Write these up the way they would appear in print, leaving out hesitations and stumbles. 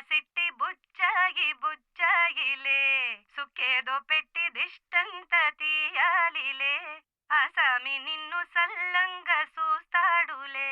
సిట్టి బుచ్చాయి బుచ్చాయిలే సుఖేదో పెట్టి దిష్టంత తీయాలిలే ఆసామి నిన్ను సల్లంగా చూస్తాడులే.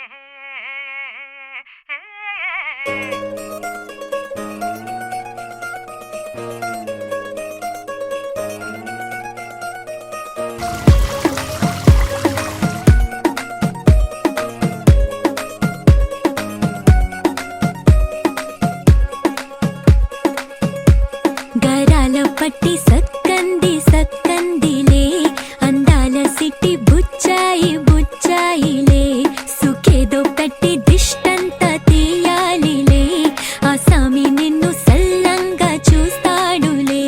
గరాల పట్టి సక్కంది సక్కందిలే అందాల సిట్టి బుచ్చాయి బుచ్చాయిలే సుఖేదో పెట్టి దిష్టంత తీయాలిలే ఆసామి నిన్ను సల్లంగా చూస్తాడులే.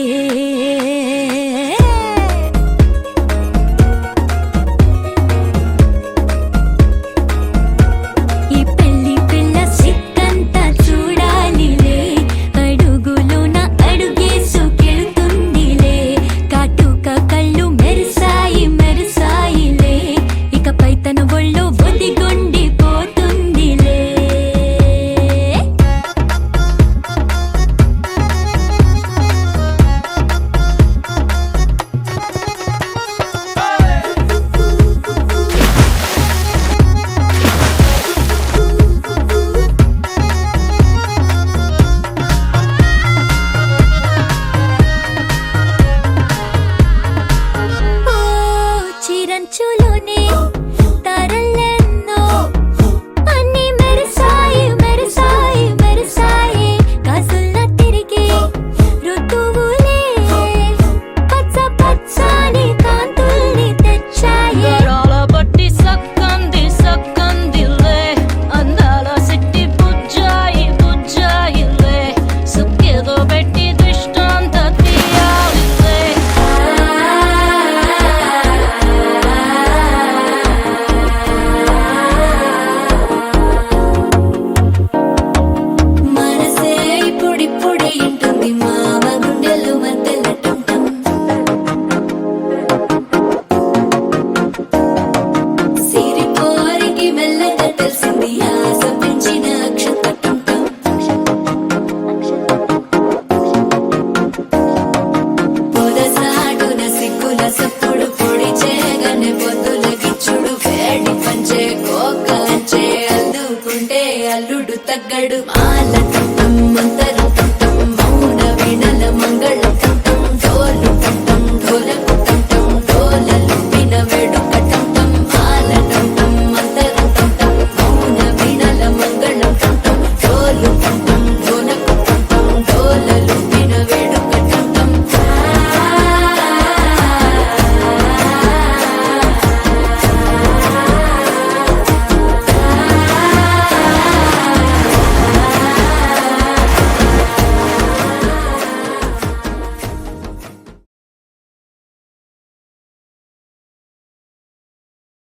ఈ పెళ్లి పిల్ల సిక్కంతా చూడాలిలే అడుగులోన అడుగేసుకెళ్తుందిలే కాటుక కళ్ళు మెరిసాయి మెరిసాయిలే ఇకపై తన ఒళ్ళు ఒదిగొండిపోతుందిలే. ఓ చిరంచులోనే తారలెన్నో అన్ని మెరిసాయి మెరిసాయి మెరిసాయి కాసుల్లా తిరిగి ఋతువులే పచ్చ పచ్చని కాంతుల్ని తెచ్చాయి. గరాల పట్టి సక్కంది సక్కందిలే అందాల సిట్టి బుజ్జాయి బుజ్జాయిలే సుఖేదో పెట్టి దిష్టంత తీయాలిలే. మనసే ఇప్పుడిప్పుడే ఇంటుంది మామ గుండెలు మధ్యలటుంటం సిరిపోరికి మెల్లగా తెలిసింది ఆశ పెంచిన అక్షతటుంటం. పొదసాటున సిగ్గుల సప్పుడు పొడి చేయగానే పొద్దుల గిచ్చుడు వేడి పంచే కోకలంచే అల్లుకుంటే అల్లుడు తగ్గడు మాల